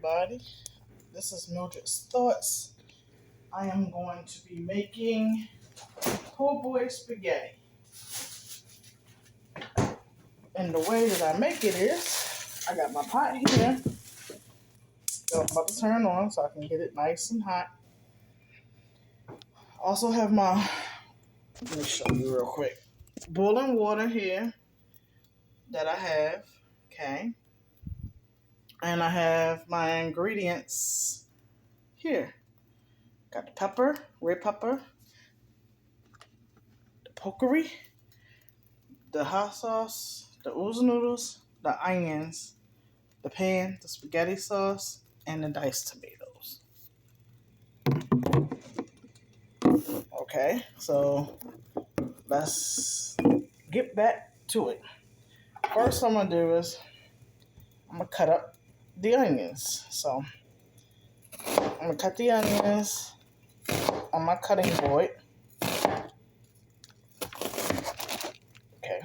everybody. This is Mildred's Thoughts. I am going to be making po' boy spaghetti. And the way that I make it is, I got my pot here that I'm about to turn on so I can get it nice and hot. Also have let me show you real quick, boiling water here that I have, okay? And I have my ingredients here. Got the pepper, red pepper, the pokey, the hot sauce, the oodles noodles, the onions, the pan, the spaghetti sauce, and the diced tomatoes. Okay, so let's get back to it. First, I'm gonna do is I'm gonna cut up the onions. So I'm gonna cut the onions on my cutting board. Okay.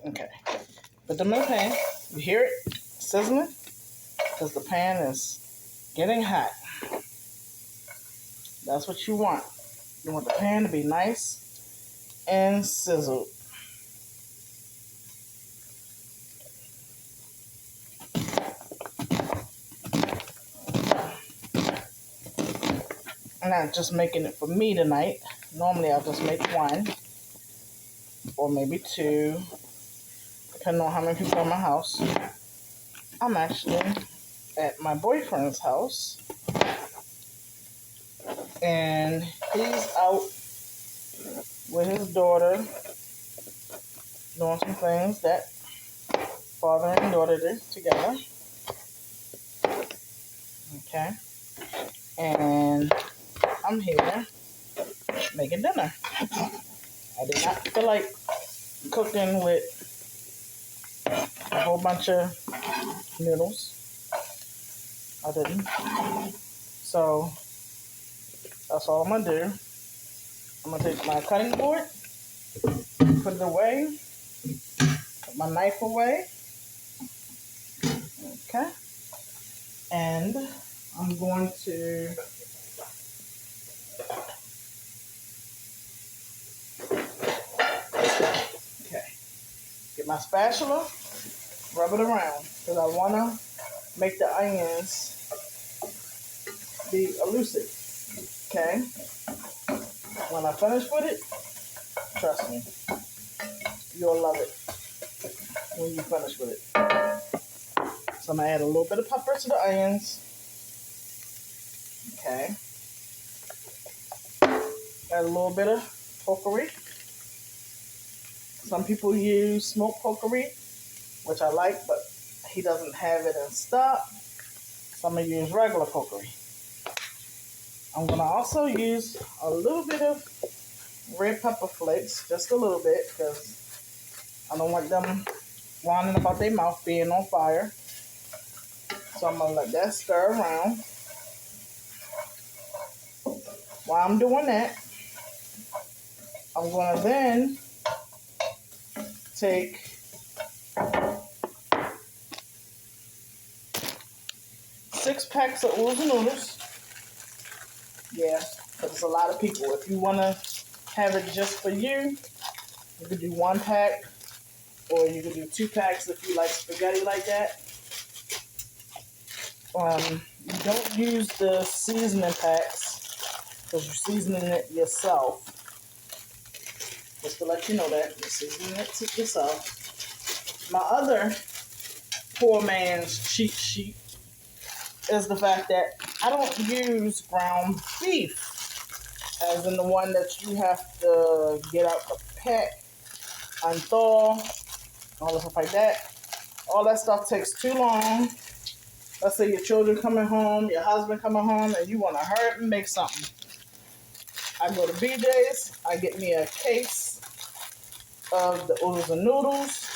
Okay. Put them in the pan. You hear it sizzling? Because the pan is getting hot. That's what you want. You want the pan to be nice and sizzled. I'm not just making it for me tonight. Normally I'll just make one or maybe two, depending on how many people in my house. I'm actually at my boyfriend's house, and he's out with his daughter doing some things that father and daughter did together. Okay. And I'm here making dinner. I did not feel like cooking with a whole bunch of noodles. I didn't. So that's all I'm gonna do. I'm gonna take my cutting board, put it away, put my knife away. Okay. And I'm going to get my spatula, rub it around, because I want to make the onions be elusive. Okay? When I finish with it, trust me, you'll love it when you finish with it. So I'm going to add a little bit of pepper to the onions. Okay? Add a little bit of pokey. Some people use smoked pokey, which I like, but he doesn't have it in stock. So I'm going to use regular pokey. I'm going to also use a little bit of red pepper flakes, just a little bit, because I don't want them winding about their mouth being on fire. So I'm going to let that stir around. While I'm doing that, I'm going to then take six packs of oodles noodles. Yeah, because it's a lot of people. If you want to have it just for you, you could do one pack, or you could do 2 packs if you like spaghetti like that. You don't use the seasoning packs because you're seasoning it yourself. Just to let you know that you're seasoning it yourself. My other poor man's cheat sheet is the fact that I don't use ground beef, as in the one that you have to get out the pack, unthaw, all the stuff like that. All that stuff takes too long. Let's say your children coming home, your husband coming home, and you want to hurry up and make something. I go to BJ's, I get me a case of the oodles and noodles,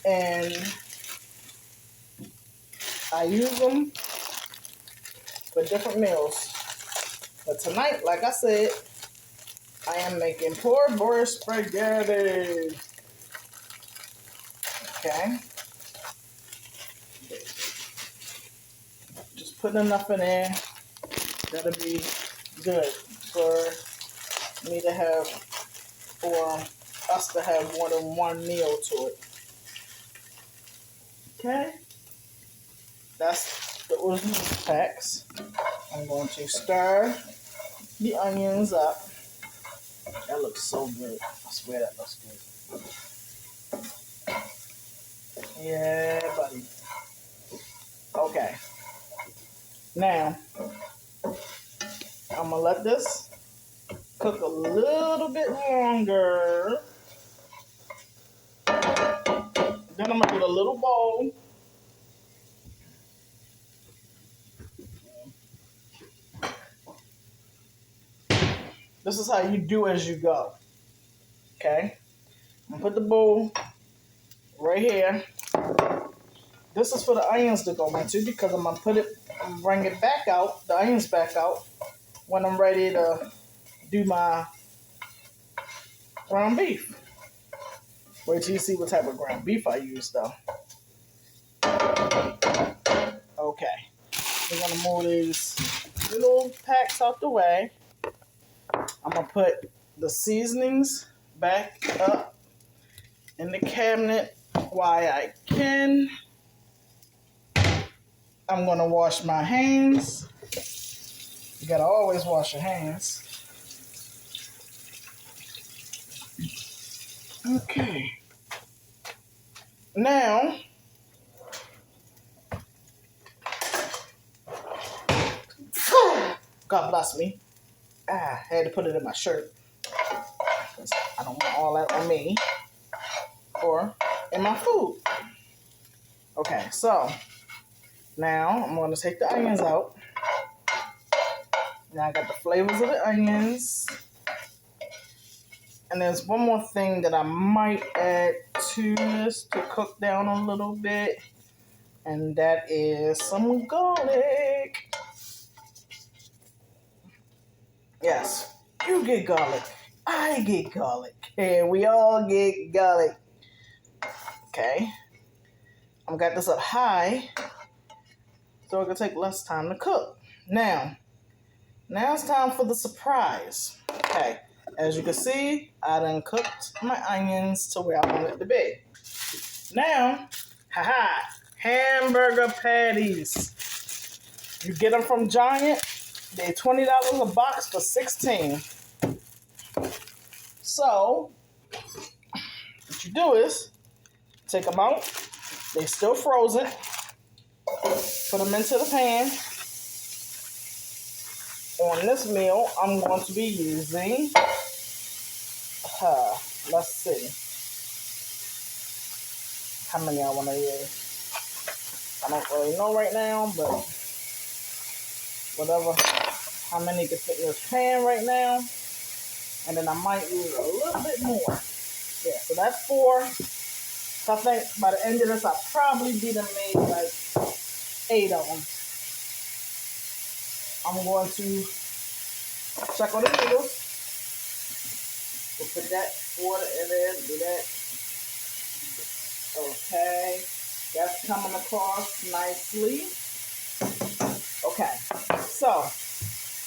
and I use them for different meals. But tonight, like I said, I am making poor boy spaghetti. Okay. Just put enough in there. That'll be good for me to have, for us to have more than one meal to it. Okay. That's the original packs. I'm going to stir the onions up. That looks so good. I swear that looks good. Yeah, buddy. Okay. Now, I'm going to let this cook a little bit longer. Then I'm going to get a little bowl. This is how you do as you go. Okay? I'm going to put the bowl right here. This is for the onions to go into because I'm going to bring it back out, the onions back out, when I'm ready to do my ground beef. Wait till you see what type of ground beef I use, though. Okay. We're going to move these little packs out the way. I'm going to put the seasonings back up in the cabinet while I can. I'm going to wash my hands. You got to always wash your hands. Okay. Now, God bless me. I had to put it in my shirt. I don't want all that on me or in my food. Okay, so now I'm going to take the onions out. Now I got the flavors of the onions. And there's one more thing that I might add to this to cook down a little bit. And that is some garlic. Yes, you get garlic. I get garlic. And we all get garlic. Okay. I've got this up high so it can take less time to cook. Now it's time for the surprise. Okay. As you can see, I done cooked my onions to where I want it to be. Now, hamburger patties. You get them from Giant. They're $20 a box for 16. So, what you do is take them out. They're still frozen. Put them into the pan. On this meal, I'm going to be using, let's see. How many I want to use? I don't really know right now, but whatever, how many can fit in this pan right now. And then I might use a little bit more. Yeah, so that's 4. So I think by the end of this, I'll probably be done made like 8 of them. I'm going to check on the noodles. We'll put that water in there, do that. Okay, that's coming across nicely. Okay, so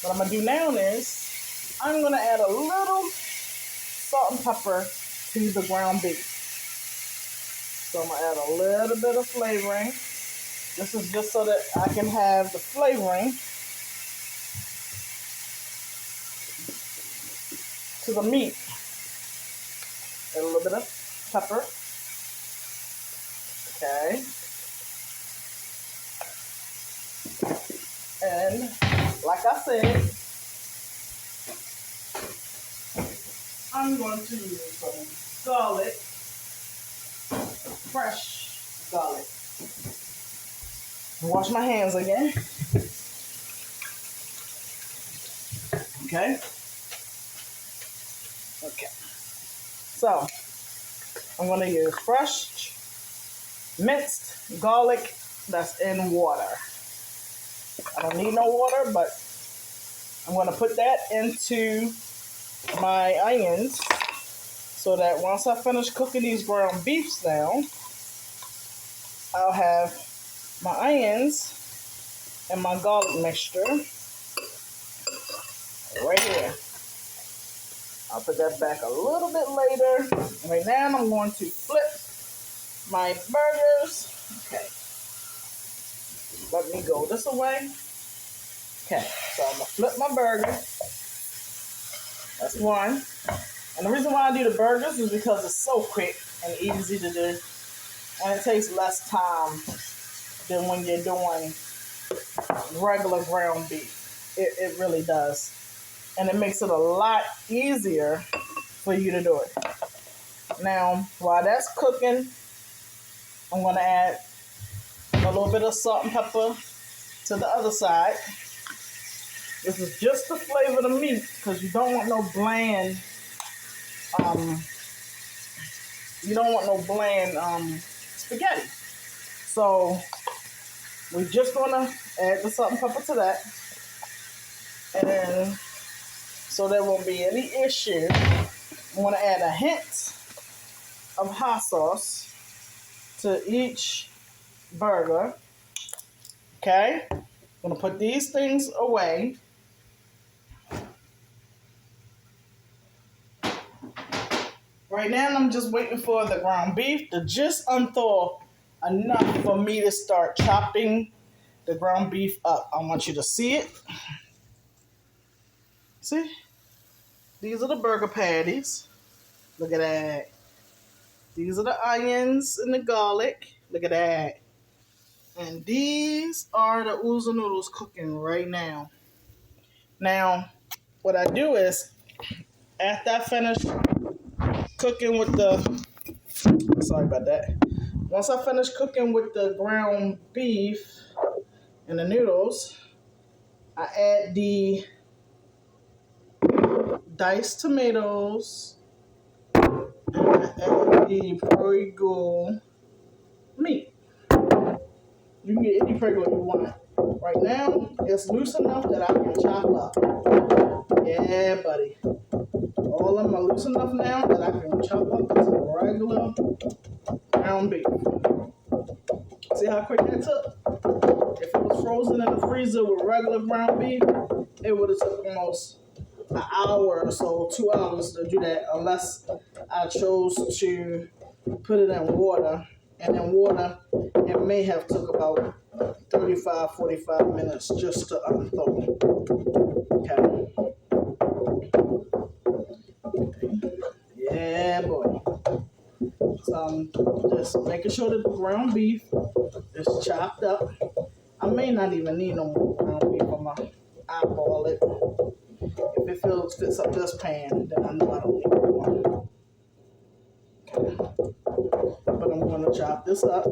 what I'm going to do now is I'm going to add a little salt and pepper to the ground beef. So I'm going to add a little bit of flavoring. This is just so that I can have the flavoring to the meat. A little bit of pepper. Okay. And like I said, I'm going to use some garlic, fresh garlic. Wash my hands again. Okay. Okay. So, I'm going to use fresh minced garlic that's in water. I don't need no water, but I'm going to put that into my onions so that once I finish cooking these ground beefs down, I'll have my onions and my garlic mixture right here. I'll put that back a little bit later. Right now I'm going to flip my burgers. Okay. Let me go this way. Okay, so I'm gonna flip my burger. That's one. And the reason why I do the burgers is because it's so quick and easy to do. And it takes less time than when you're doing regular ground beef. It really does. And it makes it a lot easier for you to do it. Now, while that's cooking, I'm going to add a little bit of salt and pepper to the other side. This is just to flavor the meat because you don't want no bland, spaghetti. So we're just going to add the salt and pepper to that. And then, so there won't be any issue, I'm going to add a hint of hot sauce to each burger. Okay? I'm going to put these things away. Right now, I'm just waiting for the ground beef to just unthaw enough for me to start chopping the ground beef up. I want you to see it. See? These are the burger patties. Look at that. These are the onions and the garlic. Look at that. And these are the ooza noodles cooking right now. Now, what I do is, after I finish cooking with the, sorry about that. Once I finish cooking with the ground beef and the noodles, I add the diced tomatoes and I add the Prego meat. You can get any Prego you want. Right now, it's loose enough that I can chop up. Yeah, buddy. All of them are loose enough now that I can chop up into regular ground beef. See how quick that took? If it was frozen in the freezer with regular ground beef, it would have took almost an hour or so, 2 hours to do that, unless I chose to put it in water. And in water, it may have took about 35, 45 minutes just to unthaw. Okay. Yeah, boy. So I'm just making sure that the ground beef is chopped up. I may not even need no more ground beef. I'm going to eyeball it. If it fits up this pan, then I know I don't need more. Okay. But I'm going to chop this up,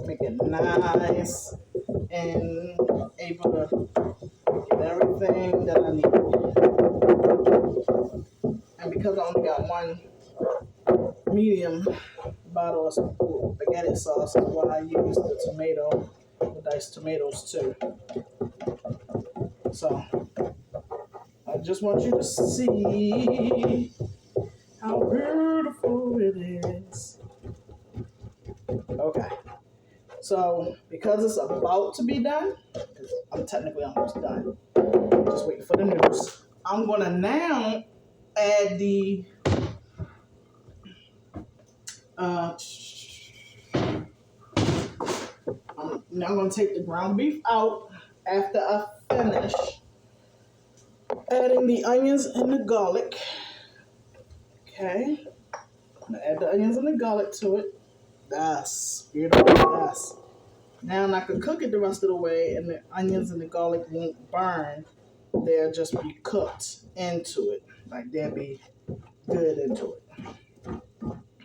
make it nice, and able to get everything that I need. And because I only got one medium bottle of spaghetti sauce, is why I use the diced tomatoes too. So I just want you to see how beautiful it is. Okay. So because it's about to be done, I'm technically almost done. Just waiting for the noodles. I'm gonna now add the I'm now going to take the ground beef out after I finish adding the onions and the garlic. Okay. I'm going to add the onions and the garlic to it. That's beautiful. Yes. Now I can cook it the rest of the way and the onions and the garlic won't burn. They'll just be cooked into it. Like they'll be good into it.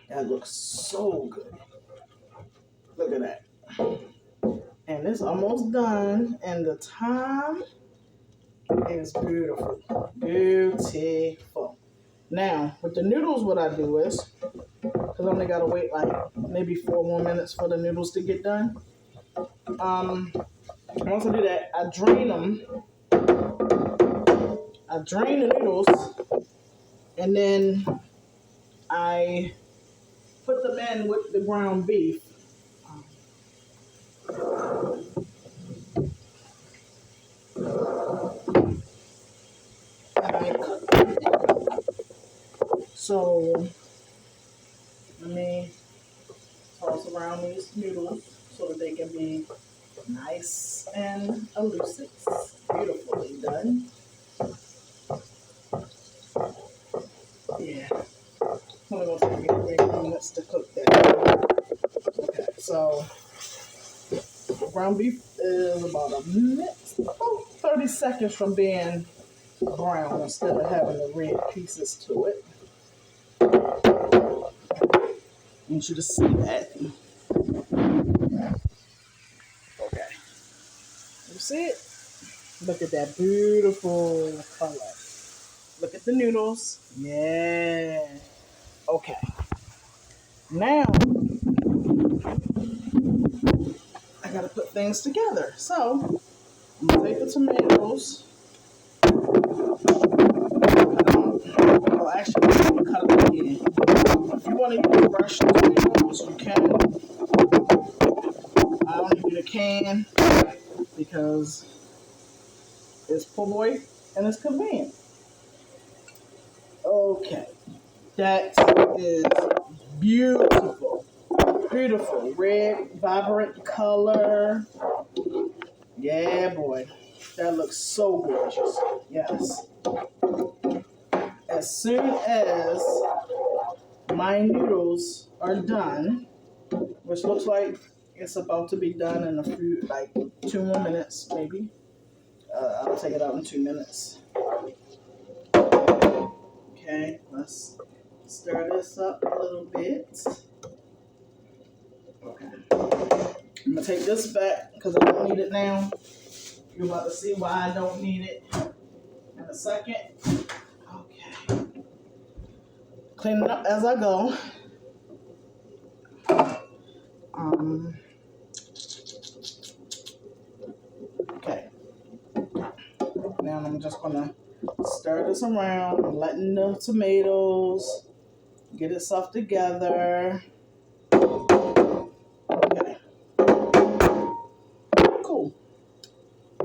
That looks so good. Look at that. And it's almost done. And the time is beautiful. Beautiful. Now, with the noodles, what I do is, because I only got to wait like maybe 4 more minutes for the noodles to get done. Once I do that, I drain them. I drain the noodles. And then I put them in with the ground beef. And I cook them. So let me toss around these noodles so that they can be nice and elusive. Beautifully done. Yeah. Only gonna take me 3 minutes to cook that. Okay, so ground beef is about a minute, about 30 seconds from being brown instead of having the red pieces to it. I want you to see that. Okay. You see it? Look at that beautiful color. Look at the noodles. Yeah. Okay. Now I gotta put things together. So I'm gonna take the tomatoes. Well, actually, I'm gonna cut them again. If you want to use fresh tomatoes, you can. I only do the can because it's po' boy and it's convenient. Okay, that is beautiful. Beautiful. Red, vibrant color. Yeah, boy. That looks so gorgeous. Yes. As soon as my noodles are done, which looks like it's about to be done in a few, like 2 more minutes, maybe. I'll take it out in 2 minutes. Okay, let's stir this up a little bit. Okay. I'm gonna take this back because I don't need it now. You're about to see why I don't need it in a second. Okay. Clean it up as I go. Okay. Now I'm just gonna stir this around, letting the tomatoes get itself together. Okay. Cool.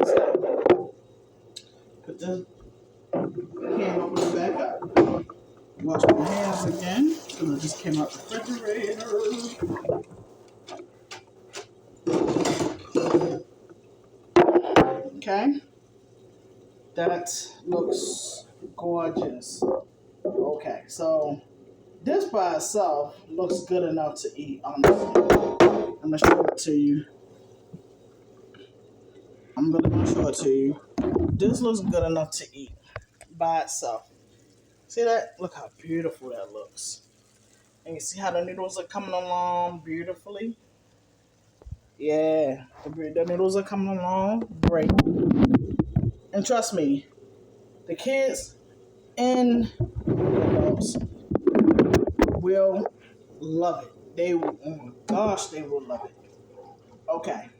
So, put the pan over the back up. Wash my hands again because I just came out the refrigerator. Okay. That looks gorgeous. Okay, so this by itself looks good enough to eat, honestly. I'm gonna show it to you. I'm gonna show it to you. This looks good enough to eat by itself. See that? Look how beautiful that looks. And you see how the noodles are coming along beautifully? Yeah, the noodles are coming along great. And trust me, the kids and the adults will love it. They will, oh my gosh, they will love it. Okay.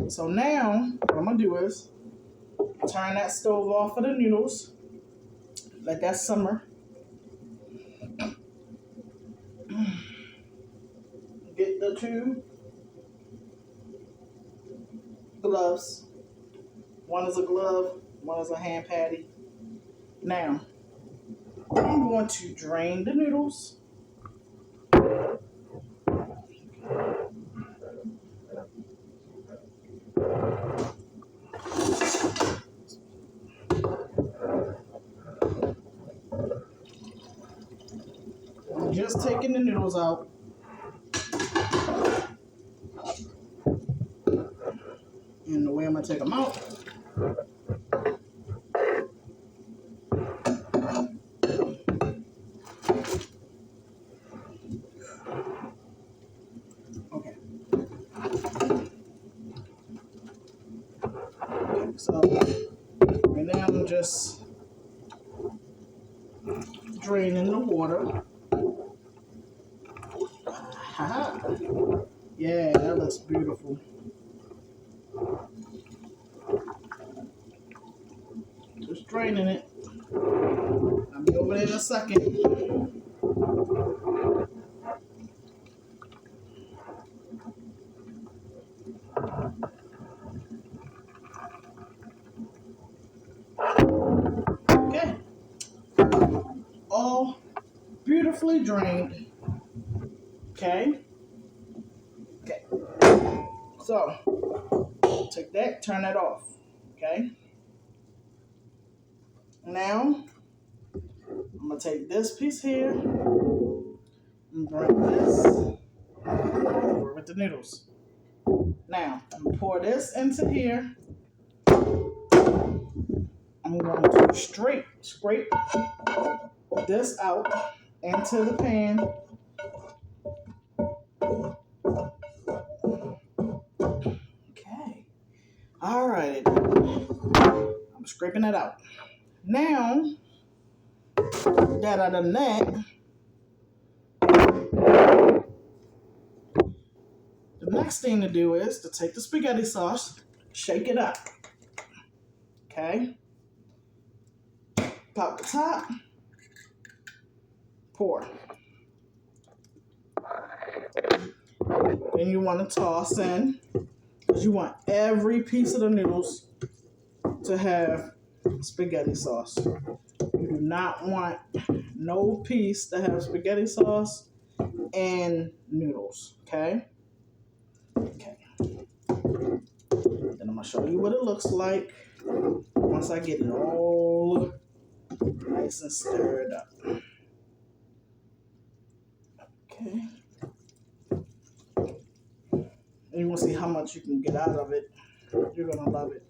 So now, what I'm going to do is turn that stove off for the noodles. Let that simmer. Get the 2 gloves. One is a glove, one is a hand patty. Now, I'm going to drain the noodles. I'm just taking the noodles out. And the way I'm going to take them out. Okay. So, and now I'm just draining the water. Yeah, that looks beautiful. Just draining it. I'm over there in a second. Okay. All beautifully drained. Okay. Okay. So, take that, turn that off. Okay. Now, I'm going to take this piece here and bring this over with the noodles. Now, I'm going to pour this into here. I'm going to scrape this out into the pan. Okay. All right. I'm scraping it out. Now, that I've done that, the next thing to do is to take the spaghetti sauce, shake it up. Okay. Pop the top, pour. Then you want to toss in, because you want every piece of the noodles to have spaghetti sauce. You do not want no piece to have spaghetti sauce and noodles. Okay? Okay. Then I'm going to show you what it looks like once I get it all nice and stirred up. Okay. And you want to see how much you can get out of it. You're going to love it.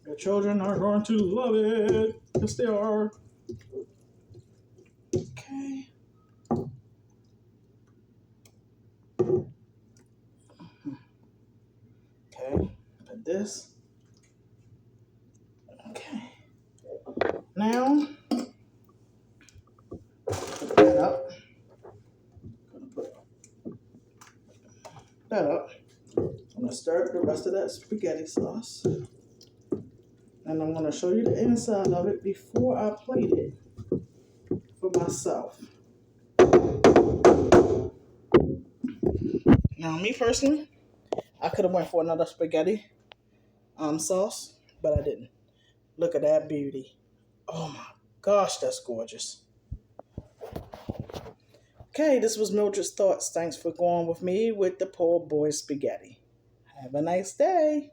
Your children are going to love it. Yes, they are. Okay. Okay. Put this. Okay. Now, put that up. Put that up. I'm going to stir up the rest of that spaghetti sauce. And I'm going to show you the inside of it before I plate it for myself. Now, me personally, I could have went for another spaghetti sauce, but I didn't. Look at that beauty. Oh my gosh, that's gorgeous. Okay, this was Mildred's Thoughts. Thanks for going with me with the poor boy spaghetti. Have a nice day.